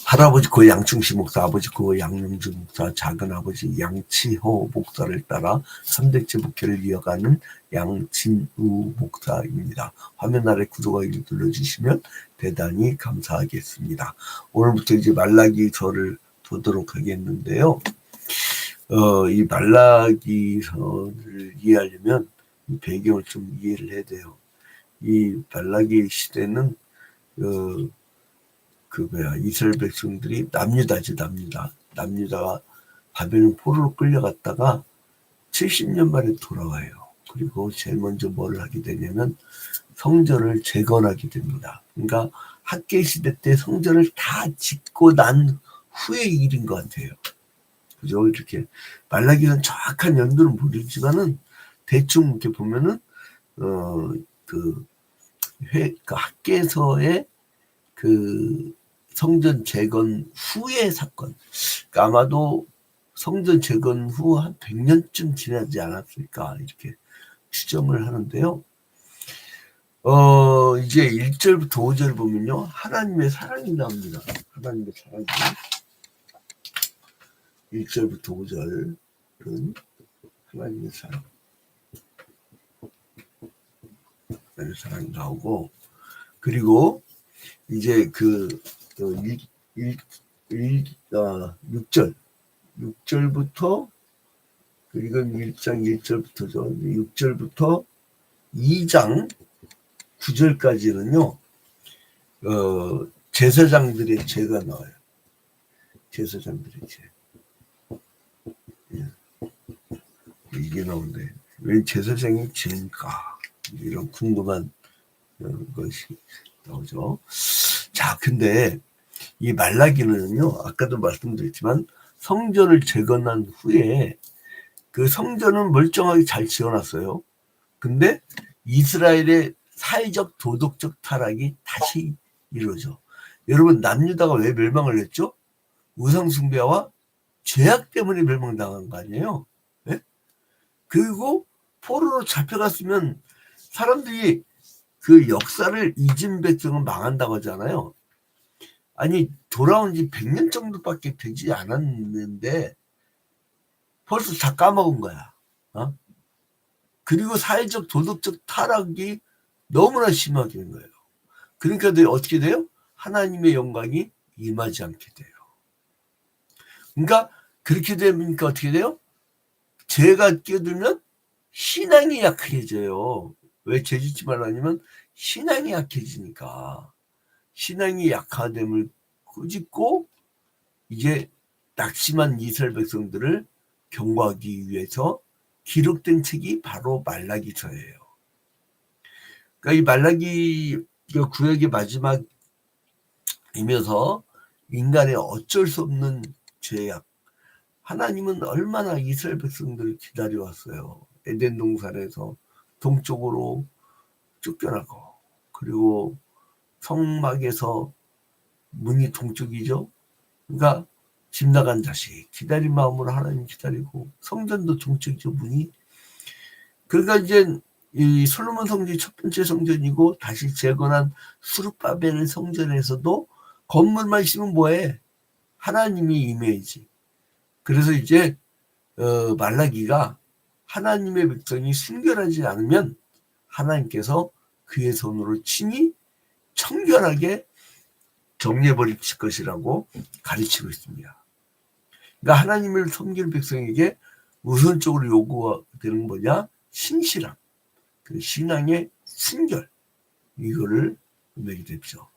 할아버지 양충시 목사, 아버지 양명준 목사, 작은 아버지 양치호 목사를 따라 3대째 목회를 이어가는 양진우 목사입니다. 화면 아래 구독하기 눌러주시면 대단히 감사하겠습니다. 오늘부터 이제 말라기서를 보도록 하겠는데요. 이 말라기서를 이해하려면 배경을 좀 이해를 해야 돼요. 이 말라기 시대는 이스라엘 백성들이 남유다가 바벨론 포로로 끌려갔다가 70년 만에 돌아와요. 그리고 제일 먼저 뭘 하게 되냐면 성전을 재건하게 됩니다. 그러니까 학계 시대 때 성전을 다 짓고 난 후의 일인 것 같아요. 그죠? 이렇게 말라기는 정확한 연도는 모르지만은 대충 이렇게 보면은 학계서의 성전 재건 후의 사건. 그러니까 아마도 성전 재건 후 한 100년쯤 지나지 않았을까 이렇게 추정을 하는데요. 이제 1절부터 5절 보면요. 하나님의 사랑이 나옵니다. 하나님의 사랑이. 1절부터 5절은 하나님의 사랑. 하나님의 사랑이 나오고, 그리고 이제 6절부터, 그리고 1장 1절부터죠. 6절부터 2장 9절까지는요, 제사장들의 죄가 나와요. 제사장들의 죄. 이게 나오는데, 왜 제사장이 죄인가? 이런 궁금한 것이 나오죠. 자, 근데 이 말라기는요, 아까도 말씀드렸지만 성전을 재건한 후에 그 성전은 멀쩡하게 잘 지어놨어요. 근데 이스라엘의 사회적 도덕적 타락이 다시 이루어져. 여러분, 남유다가 왜 멸망을 했죠? 우상숭배와 죄악 때문에 멸망당한 거 아니에요? 네? 그리고 포로로 잡혀갔으면 사람들이 그 역사를 잊은 백성은 망한다고 하잖아요. 아니, 돌아온 지 100년 정도밖에 되지 않았는데 벌써 다 까먹은 거야. 그리고 사회적 도덕적 타락이 너무나 심하게 된 거예요. 그러니까 어떻게 돼요? 하나님의 영광이 임하지 않게 돼요. 그러니까 그렇게 되니까 어떻게 돼요? 죄가 끼어들면 신앙이 약해져요. 왜 죄 짓지 말라냐면 신앙이 약해지니까. 신앙이 약화됨을 꾸짖고 이제 낙심한 이스라엘 백성들을 경고하기 위해서 기록된 책이 바로 말라기서예요. 그러니까 이 말라기 구약의 마지막이면서 인간의 어쩔 수 없는 죄악. 하나님은 얼마나 이스라엘 백성들을 기다려왔어요. 에덴 동산에서 동쪽으로 쫓겨나고, 그리고 성막에서 문이 동쪽이죠. 그러니까 집 나간 자식 기다린 마음으로 하나님 기다리고, 성전도 동쪽이죠, 문이. 그러니까 이제 이 솔로몬 성전이 첫 번째 성전이고 다시 재건한 수르바벨 성전에서도 건물만 있으면 뭐해? 하나님이 임해야지. 그래서 이제 말라기가 하나님의 백성이 순결하지 않으면 하나님께서 그의 손으로 친히 청결하게 정리해버리실 것이라고 가르치고 있습니다. 그러니까 하나님을 섬기는 백성에게 우선적으로 요구되는 건 뭐냐? 신실함, 그 신앙의 순결, 이거를 매게 되죠.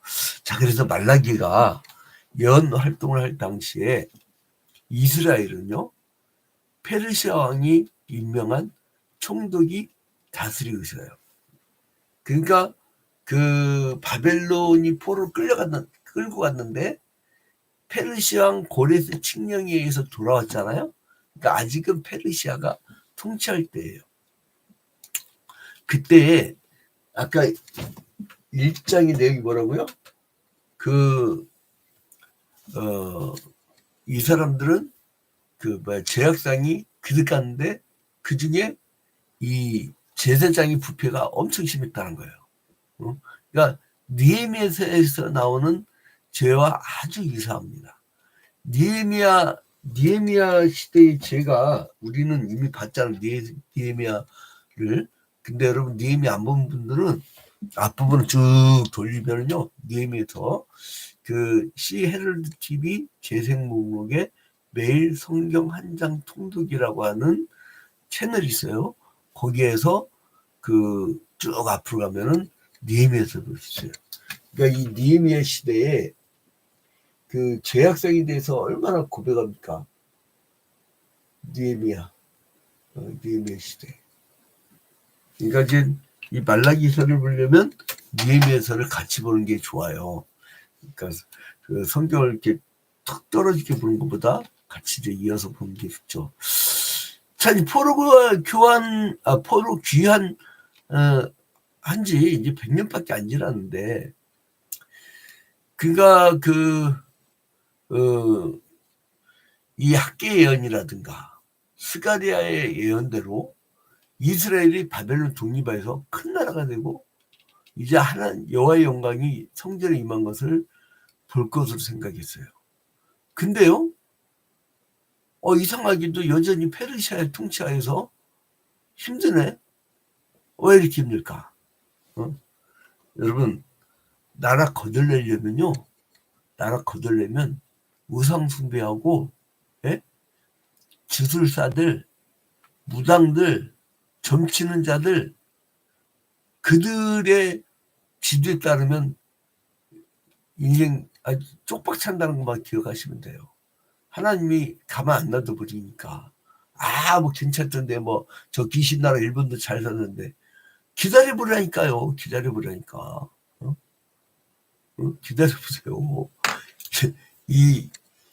자, 그래서 말라기가 예언 활동을 할 당시에 이스라엘은요, 페르시아 왕이 임명한 총독이 다스리고 있어요. 그러니까 그 바벨론이 포로로 끌고 갔는데 페르시아 왕 고레스 칙령에 의해서 돌아왔잖아요. 그러니까 아직은 페르시아가 통치할 때예요. 그때 아까 1장의 내용이 뭐라고요? 이 사람들은 제약상이 그득했는데 그 중에 이 제사장의 부패가 엄청 심했다는 거예요. 그러니까 느헤미야에서 나오는 죄와 아주 유사합니다. 니에미야 시대의 죄가 우리는 이미 봤잖아요. 니에미야를. 근데 여러분 니에미야 안 본 분들은 앞부분을 쭉 돌리면요. 니에미야에서 그 C 헤럴드 TV 재생 목록에 매일 성경 한 장 통독이라고 하는 채널이 있어요. 거기에서 그 쭉 앞으로 가면은 니에미야에서 볼 수 있어요. 그러니까 이 니에미야 시대에 그 죄악성에 대해서 얼마나 고백합니까? 니에미야 시대. 그러니까 이제 이 말라기서를 보려면 니에미야서를 같이 보는 게 좋아요. 그러니까 그 성경을 이렇게 툭 떨어지게 보는 것보다 같이 이제 이어서 보는 게 좋죠. 참 포로 귀한 한지 이제 100년밖에 안 지났는데 그가 이 학계 예언이라든가 스가랴의 예언대로 이스라엘이 바벨론 독립해서 큰 나라가 되고 이제 여호와의 영광이 성전에 임한 것을 볼 것으로 생각했어요. 근데요, 이상하게도 여전히 페르시아의 통치하에서 힘드네. 왜 이렇게 힘들까? 여러분, 나라 거들려면 우상 숭배하고, 예? 주술사들, 무당들, 점치는 자들, 그들의 지도에 따르면 인생 아주 쪽박 찬다는 것만 기억하시면 돼요. 하나님이 가만 안 놔둬 버리니까. 뭐 괜찮던데, 저 귀신 나라 일본도 잘 사는데. 기다려보라니까요. 기다려보라니까. 기다려보세요. 이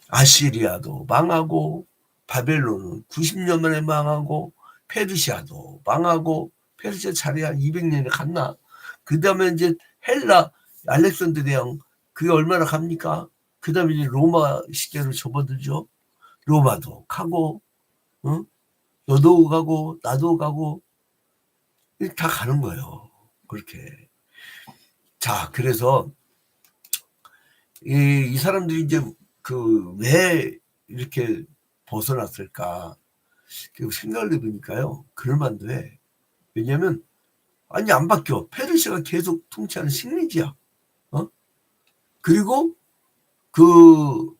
아시리아도 망하고, 바벨론은 90년 만에 망하고, 페르시아도 망하고, 페르시아 차례 한 200년이 갔나? 그 다음에 이제 헬라, 알렉산더 대왕, 그게 얼마나 갑니까? 그 다음에 이제 로마 시대로 접어들죠. 로마도 가고, 너도 가고, 나도 가고, 다 가는 거예요. 그렇게. 자, 그래서, 이 사람들이 이제 왜 이렇게 벗어났을까? 생각을 해보니까요. 그럴만도 해. 왜냐면, 아니, 안 바뀌어. 페르시아가 계속 통치하는 식민지야. 그리고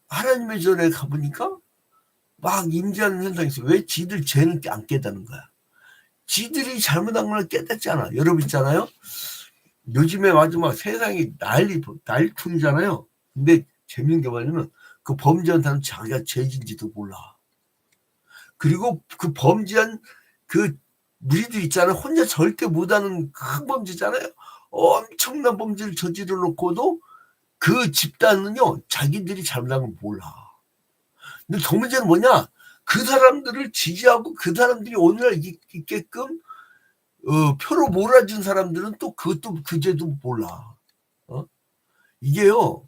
하나님의 전에 가보니까 막 임재하는 현상이 있어. 왜 지들 죄는 안 깨닫는 거야? 지들이 잘못한 걸 깨닫지 않아. 여러분 있잖아요. 요즘에 마지막 세상이 난리통이잖아요. 근데 재밌는 게 뭐냐면 그 범죄한 사람 자기가 죄진지도 몰라. 그리고 그 범죄한 그 무리들 있잖아요. 혼자 절대 못하는 큰 범죄잖아요. 엄청난 범죄를 저지르 놓고도 그 집단은요, 자기들이 잘못한 걸 몰라. 근데 더 문제는 뭐냐? 그 사람들을 지지하고 그 사람들이 오늘날 있게끔 표로 몰아준 사람들은 또 그것도 그 죄도 몰라. 이게요.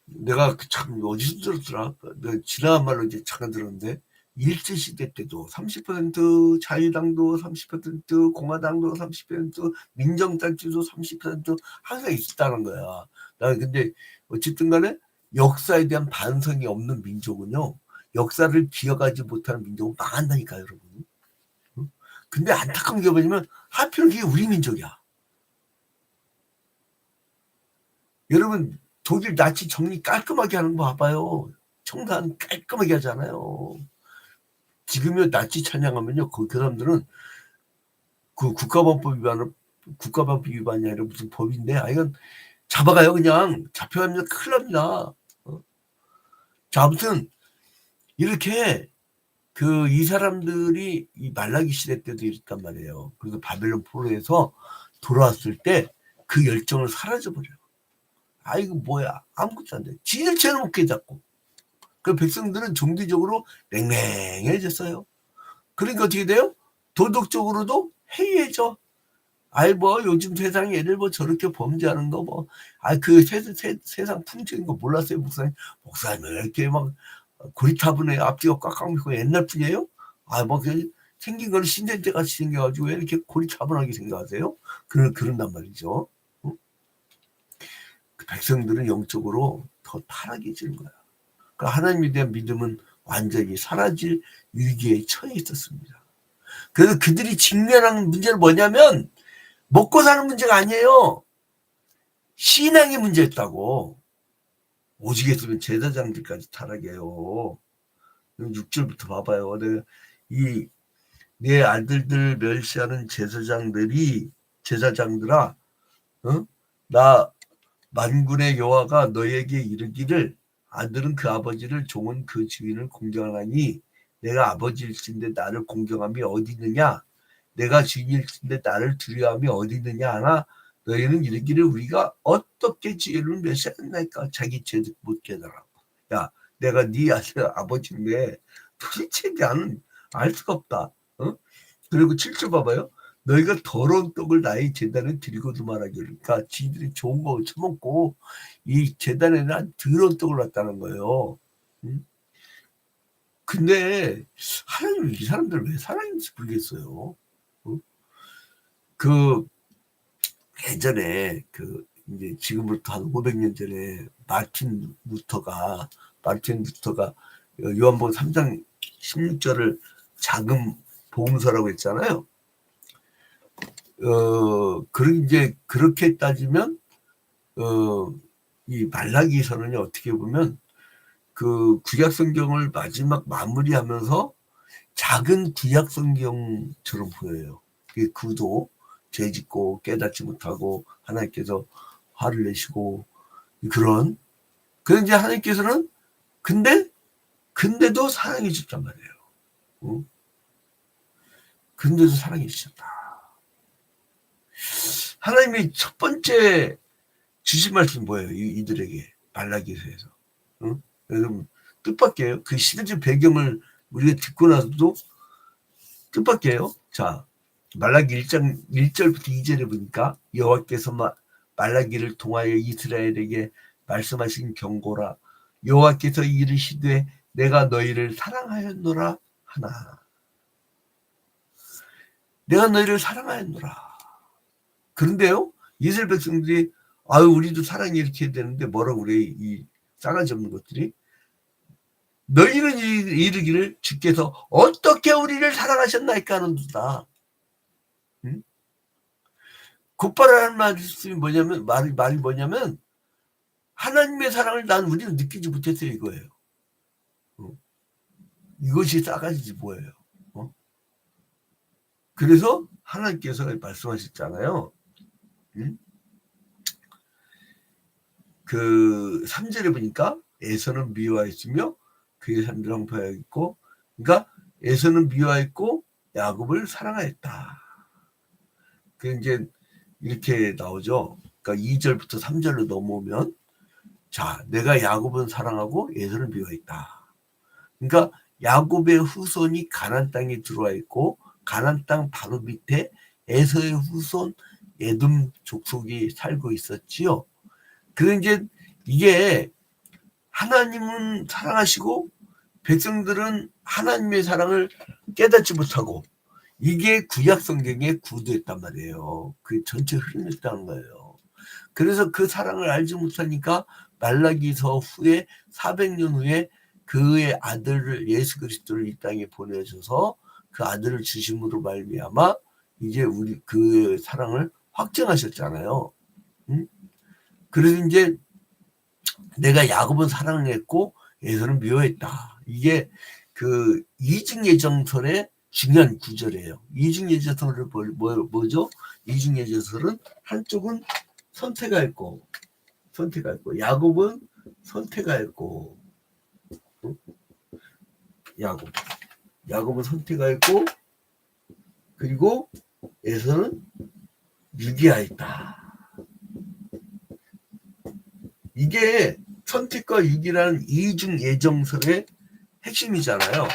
내가 참 어디서 들었더라. 내가 지나간 말로 이제 잠깐 들었는데 일제시대 때도 30% 자유당도 30% 공화당도 30% 민정단체도 30% 항상 있었다는 거야. 나 근데 어쨌든 간에 역사에 대한 반성이 없는 민족은요. 역사를 기억하지 못하는 민족은 망한다니까요, 여러분. 근데 안타까운 게 뭐냐면 하필 그게 우리 민족이야. 여러분 독일 나치 정리 깔끔하게 하는 거 봐봐요. 청산 깔끔하게 하잖아요. 지금요 나치 찬양하면요 그 사람들은 그 국가범법 위반이 아니라 무슨 법인데 이건 잡아가요. 그냥 잡혀가면 큰일 납니다. 자, 아무튼 이렇게 이 사람들이 이 말라기 시대 때도 이랬단 말이에요. 그래서 바벨론 포로에서 돌아왔을 때 그 열정을 사라져버려요. 이거 뭐야 아무것도 안 돼. 지들 죄는 못 깨닫고. 그 백성들은 종교적으로 맹맹해졌어요. 그러니까 어떻게 돼요? 도덕적으로도 해이해져. 요즘 세상에 애들 저렇게 범죄하는 거 세상 풍경인 거 몰랐어요, 목사님? 목사님, 왜 이렇게 막 고리타분해, 앞뒤가 꽉꽉 막히고 옛날 분이에요? 생긴 거는 신세대 같이 생겨가지고 왜 이렇게 고리타분하게 생각하세요? 그런단 말이죠. 백성들은 영적으로 더 타락해지는 거야. 그러니까 하나님에 대한 믿음은 완전히 사라질 위기에 처해 있었습니다. 그래서 그들이 직면한 문제는 뭐냐면 먹고 사는 문제가 아니에요. 신앙의 문제였다고. 오직 했으면 제사장들까지 타락해요. 6절부터 봐봐요. 내 아들들 멸시하는 제사장들아, 어? 나 만군의 여호와가 너에게 이르기를 아들은 그 아버지를 종은 그 주인을 공경하니 내가 아버지일진데 나를 공경함이 어디 있느냐? 내가 주인일진데 나를 두려워함이 어디 있느냐 하나 너희는 이르기를 우리가 어떻게 주인을 멸시하나이까 자기 죄를 못 깨달아. 야, 내가 네 아버지인데 도대체 나는 알 수가 없다. 어? 그리고 7절 봐봐요. 너희가 더러운 떡을 나의 제단에 드리고도 말하기를. 그러니까 지들이 좋은 거 처먹고 이 제단에는 더러운 떡을 놨다는 거예요. 응? 근데 하나님 이 사람들 왜 사랑인지 모르겠어요. 응? 그 예전에 이제 지금부터 한 500년 전에 마틴 루터가 요한복음 3장 16절을 작은 복음서라고 했잖아요. 이제 그렇게 따지면 이 말라기서는 어떻게 보면 그 구약 성경을 마지막 마무리하면서 작은 구약 성경처럼 보여요. 그도 죄짓고 깨닫지 못하고 하나님께서 화를 내시고 그런. 그런데 하나님께서는 근데도 사랑해 주셨단 말이에요. 응? 근데도 사랑해 주셨다. 하나님이 첫 번째 주신 말씀이 뭐예요? 이들에게 말라기서에서. 응? 여러분 뜻밖이에요. 그 시대적 배경을 우리가 듣고 나서도 뜻밖이에요. 자, 말라기 1장 1절부터 2절에 보니까 여호와께서 말라기를 통하여 이스라엘에게 말씀하신 경고라. 여호와께서 이르시되 내가 너희를 사랑하였노라 하나. 내가 너희를 사랑하였노라. 그런데요, 이스라엘 백성들이 아유 우리도 사랑이 이렇게 해야 되는데 뭐라고 그래 이 싸가지 없는 것들이. 너희는 이르기를 주께서 어떻게 우리를 사랑하셨나이까 하는도다. 응? 곧바로 하는 말씀이 뭐냐면 말이 뭐냐면 하나님의 사랑을 우리는 느끼지 못했어요 이거예요. 이것이 싸가지지 뭐예요. 그래서 하나님께서 말씀하셨잖아요. 응? 그 3절에 보니까 에서는 미워하였으며 그의 삶을 황폐하였고, 그러니까 에서는 미워하였고 야곱을 사랑하였다. 그 이제 이렇게 나오죠. 그러니까 2절부터 3절로 넘어오면 자, 내가 야곱은 사랑하고 에서는 미워했다. 그러니까 야곱의 후손이 가나안 땅에 들어와 있고 가나안 땅 바로 밑에 에서의 후손 에돔 족속이 살고 있었지요. 그런데 이제 이게 하나님은 사랑하시고 백성들은 하나님의 사랑을 깨닫지 못하고 이게 구약 성경의 구도였단 말이에요. 그 전체 흐름이었다는 거예요. 그래서 그 사랑을 알지 못하니까 말라기서 후에 400년 후에 그의 아들을 예수 그리스도를 이 땅에 보내셔서 그 아들을 주심으로 말미암아 이제 우리 그 사랑을 확증하셨잖아요. 응? 그래서 이제 내가 야곱은 사랑했고 에서는 미워했다. 이게 그 이중예정설의 중요한 구절이에요. 이중예정설은 뭐죠? 이중예정설은 한쪽은 선택하였고 야곱은 선택하였고 야곱은 선택하였고 그리고 에서는 유기하였다. 이게 선택과 유기라는 이중 예정설의 핵심이잖아요.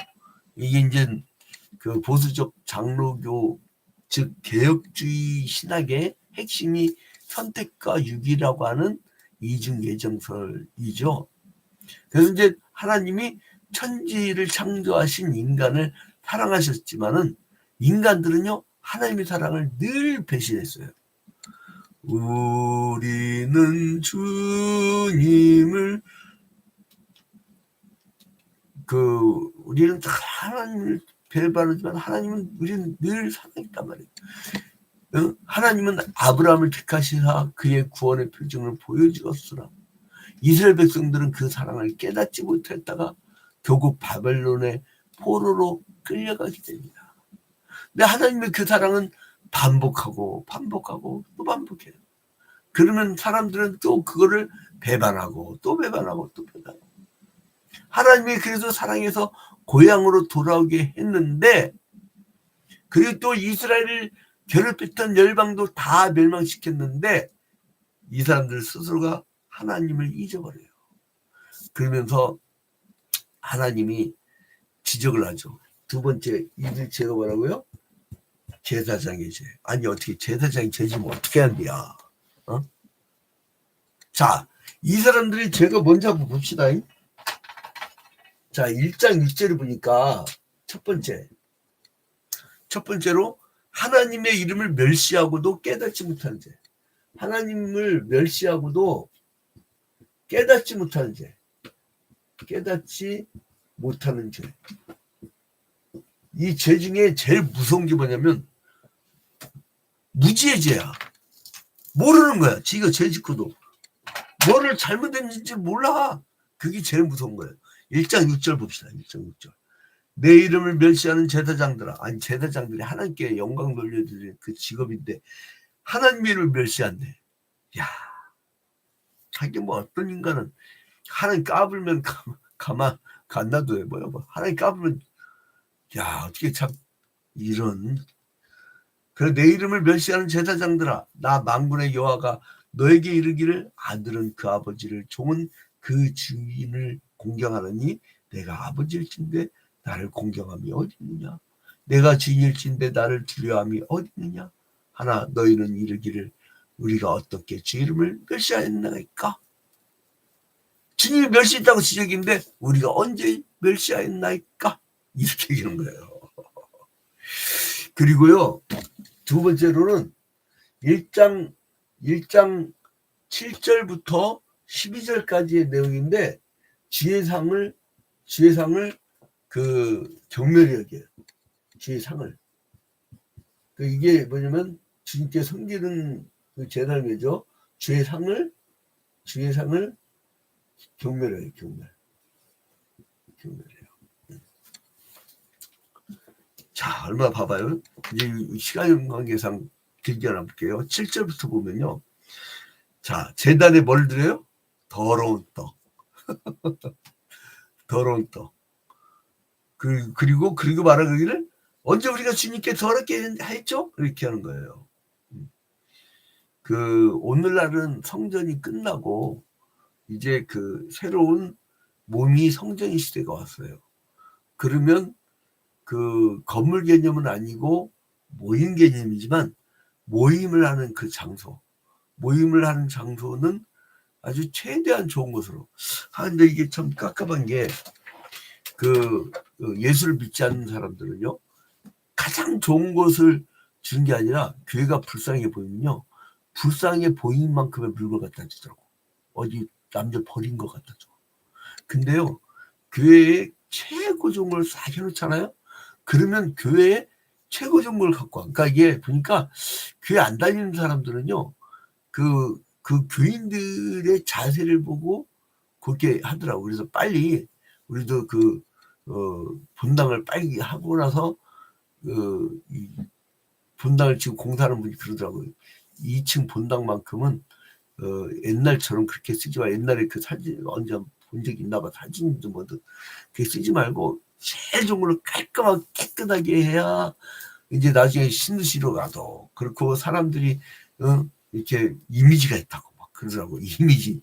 이게 이제 그 보수적 장로교 즉 개혁주의 신학의 핵심이 선택과 유기라고 하는 이중 예정설이죠. 그래서 이제 하나님이 천지를 창조하신 인간을 사랑하셨지만은 인간들은요 하나님의 사랑을 늘 배신했어요. 우리는 주님을 우리는 하나님을 배반하지만 하나님은 우리는 늘 사랑했단 말이에요. 하나님은 아브라함을 택하시사 그의 구원의 표징을 보여주었으나 이스라엘 백성들은 그 사랑을 깨닫지 못했다가 결국 바벨론의 포로로 끌려가게 됩니다. 근데 하나님의 그 사랑은 반복하고 또 반복해요. 그러면 사람들은 또 그거를 배반하고 또 배반하고 또 배반하고. 하나님이 그래서 사랑해서 고향으로 돌아오게 했는데, 그리고 또 이스라엘을 괴롭혔던 열방도 다 멸망시켰는데 이 사람들 스스로가 하나님을 잊어버려요. 그러면서 하나님이 지적을 하죠. 두 번째, 이들 죄가 뭐라고요? 제사장의 죄. 아니 어떻게 제사장이 죄지면 어떻게 한대야. 자, 이 사람들의 죄가 뭔지 한번 봅시다. 자, 1장 6절을 보니까 첫 번째로 하나님의 이름을 멸시하고도 깨닫지 못하는 죄. 하나님을 멸시하고도 깨닫지 못하는 죄. 깨닫지 못하는 죄. 이 죄 중에 제일 무서운 게 뭐냐면 무지의 죄야. 모르는 거야. 지가 죄 짓고도. 뭐를 잘못했는지 몰라. 그게 제일 무서운 거예요. 1장 6절 봅시다. 1장 6절. 내 이름을 멸시하는 제사장들아. 아니 제사장들이 하나님께 영광 돌려드리는 그 직업인데 하나님 이름을 멸시한대. 야, 하긴 뭐 어떤 인간은 하나님 까불면 가만 간다도 뭐야 뭐. 하나님 까불면 야 어떻게 참 이런. 그래 내 이름을 멸시하는 제사장들아, 나 만군의 여호와가 너에게 이르기를 아들은 그 아버지를, 종은 그 주인을 공경하느니 내가 아버지일진데 나를 공경함이 어디 있느냐? 내가 주인일진데 나를 두려워함이 어디 있느냐? 하나 너희는 이르기를 우리가 어떻게 주 이름을 멸시하였나이까? 주님이 멸시했다고 지적인데 우리가 언제 멸시하였나이까? 이렇게 얘기하는 거예요. 그리고요, 두 번째로는 1장 7절부터 12절까지의 내용인데 지혜상을 경멸히 여겨요. 지혜상을. 이게 뭐냐면 주님께 섬기는 그 제사명이죠. 지혜상을 경멸해요. 경멸해요. 자, 얼마 봐봐요. 이제 시간 관계상 길게 안 볼게요. 7절부터 보면요. 자, 제단에 뭘 드려요? 더러운 떡. 더러운 떡. 그리고 말하기를 언제 우리가 주님께 더럽게 했죠? 이렇게 하는 거예요. 오늘날은 성전이 끝나고 이제 새로운 몸이 성전의 시대가 왔어요. 그러면 건물 개념은 아니고 모임 개념이지만 모임을 하는 모임을 하는 장소는 아주 최대한 좋은 곳으로. 근데 이게 참 깝깝한 게 예수를 믿지 않는 사람들은요, 가장 좋은 곳을 주는 게 아니라 교회가 불쌍해 보이면요, 불쌍해 보이는 만큼의 물건 갖다 주더라고. 어디 남들 버린 것 갖다 줘. 근데요, 교회에 최고 좋은 걸 싹 해놓잖아요. 그러면 교회에 최고 좋은 걸 갖고 와. 그러니까 이게 보니까 교회 안 다니는 사람들은요, 그 교인들의 자세를 보고 그렇게 하더라고. 그래서 빨리 우리도 본당을 빨리 하고 나서 이 본당을 지금 공사하는 분이 그러더라고요. 2층 본당만큼은 옛날처럼 그렇게 쓰지 마. 옛날에 그 사진 언제 본 적이 있나 봐. 사진도 뭐든 그렇게 쓰지 말고 제일 좋은 걸로 깔끔하게 깨끗하게 해야 이제 나중에 신으시러 가도 그렇고 사람들이 이렇게 이미지가 있다고 막 그러더라고. 이미지.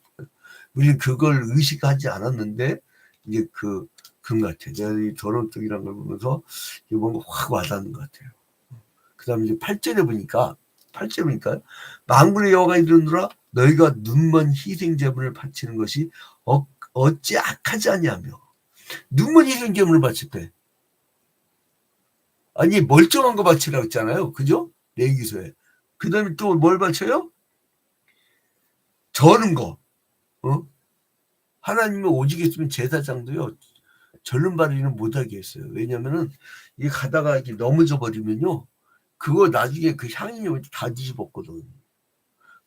우리는 그걸 의식하지 않았는데 이제 그런 것 같아요. 내가 이 더러운 떡이라는 걸 보면서 이게 뭔가 확 와닿는 것 같아요. 그 다음에 이제 8절에 보니까 만군의 여호와가 이르노라 너희가 눈먼 희생 제물을 바치는 것이 어찌 악하지 아니하며. 눈먼 희생 제물을 바칠 때 아니 멀쩡한 거 바치라고 했잖아요. 그죠? 레위기서에. 그 다음에 또 뭘 바쳐요? 저는 거, 하나님이 오직 있으면 제사장도요, 절름 발이는 못하게 했어요. 왜냐면은, 이 가다가 이렇게 넘어져 버리면요, 그거 나중에 그 향이 다 뒤집었거든.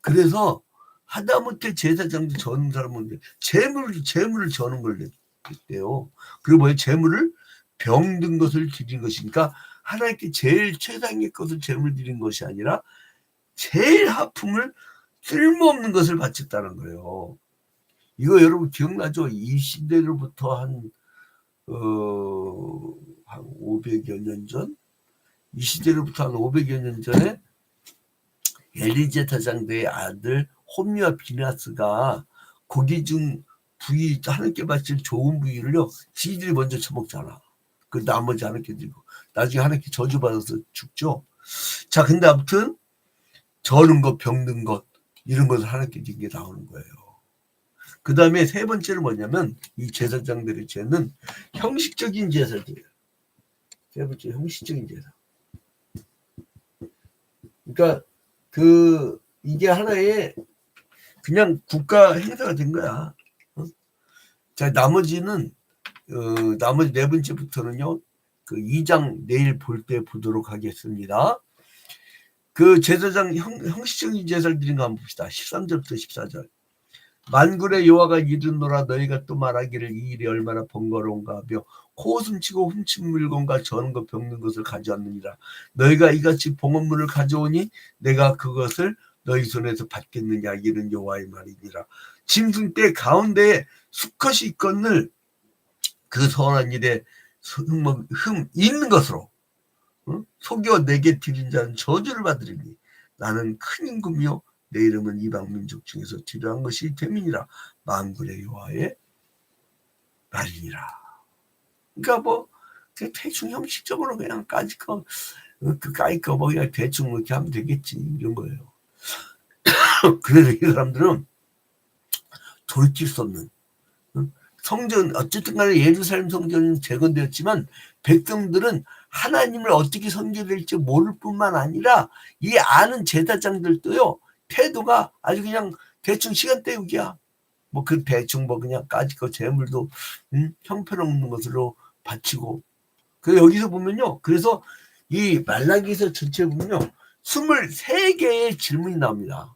그래서, 하다못해 제사장도 저는 사람은 재물을 저는 걸 냈대요. 그리고 뭐예요? 재물을 병든 것을 드린 것이니까, 하나님께 제일 최상의 것을 재물 드린 것이 아니라, 제일 하품을 쓸모없는 것을 바쳤다는 거예요. 이거 여러분 기억나죠? 이 시대로부터 한 500여 년 전? 이 시대로부터 한 500여 년 전에 엘리제타 장대의 아들 홈리와 비나스가 고기 중 부위, 하나님께 바칠 좋은 부위를요, 지들이 먼저 처먹잖아. 그 나머지 하나님께 드리고. 나중에 하나님께 저주받아서 죽죠. 자, 근데 아무튼, 저는 것, 병든 것, 이런 것을 하나님께 드린 게 나오는 거예요. 그 다음에 세 번째는 뭐냐면, 이 제사장들의 죄는 형식적인 제사들이에요. 세 번째, 형식적인 제사. 그러니까, 이게 하나의 그냥 국가 행사가 된 거야. 자, 나머지 네 번째부터는요, 그 2장 내일 볼 때 보도록 하겠습니다. 그 제사장 형식적인 제사를 드린 거 한번 봅시다. 13절부터 14절. 만군의 여호와가 이르노라, 너희가 또 말하기를 이 일이 얼마나 번거로운가 하며 코웃음치고 훔친 물건과 저는 것 병든 것을 가져왔느니라. 너희가 이같이 봉헌물을 가져오니 내가 그것을 너희 손에서 받겠느냐, 이는 여호와의 말이니라. 짐승 때 가운데에 수컷이 있거늘 그 선한 일에 흠 있는 것으로 속여 내게 드린 자는 저주를 받으리니 나는 큰 임금이요 내 이름은 이방 민족 중에서 지도한 것이 됨이니라. 만군의 여호와의 말이니라. 그러니까 뭐 대충 형식적으로 그냥 까짓 거 뭐 그냥 대충 이렇게 하면 되겠지, 이런 거예요. 그래서 이 사람들은 돌이킬 수 없는 성전, 어쨌든 간에 예루살렘 성전은 재건되었지만 백성들은 하나님을 어떻게 섬겨야 될지 모를 뿐만 아니라 이 아는 제사장들도요, 태도가 아주 그냥 대충 시간 때우기야. 뭐 그 대충 뭐 그냥 까짓거 재물도 형편없는 것으로 바치고. 그 여기서 보면요, 그래서 이 말라기서 전체 보면요, 23개의 질문이 나옵니다.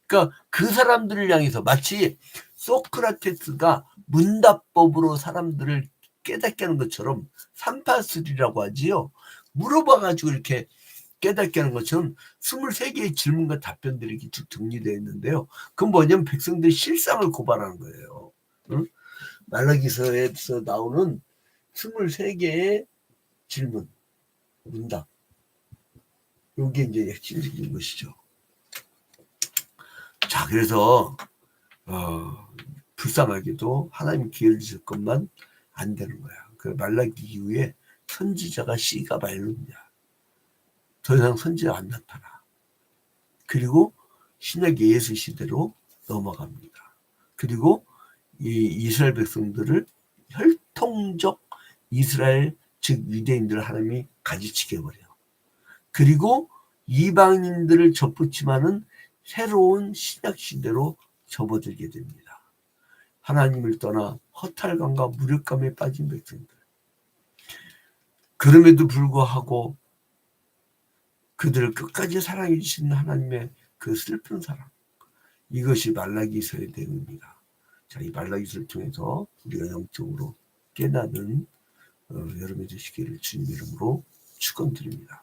그러니까 그 사람들을 향해서 마치 소크라테스가 문답법으로 사람들을 깨닫게 하는 것처럼 삼파술이라고 하지요. 물어봐가지고 이렇게 깨닫게 하는 것처럼 23개의 질문과 답변들이 이렇게 쭉 정리되어 있는데요. 그건 뭐냐면 백성들의 실상을 고발하는 거예요. 응? 말라기서에서 나오는 23개의 질문, 문답. 이게 이제 핵심적인 것이죠. 자, 그래서 불쌍하게도 하나님 기회를 줄 것만 안 되는 거야. 그 말라기 이후에 선지자가 씨가 말릅니다. 더 이상 선지자가 안 나타나. 그리고 신약 예수 시대로 넘어갑니다. 그리고 이 이스라엘 백성들을 혈통적 이스라엘, 즉 유대인들을 하나님이 가지치게 해버려요. 그리고 이방인들을 접붙임하는 새로운 신약 시대로 접어들게 됩니다. 하나님을 떠나 허탈감과 무력감에 빠진 백성들. 그럼에도 불구하고 그들을 끝까지 사랑해 주시는 하나님의 그 슬픈 사랑. 이것이 말라기서의 내용입니다. 자, 이 말라기서를 통해서 우리가 영적으로 깨닫는 여러분의 되시기를 주님 이름으로 축원드립니다.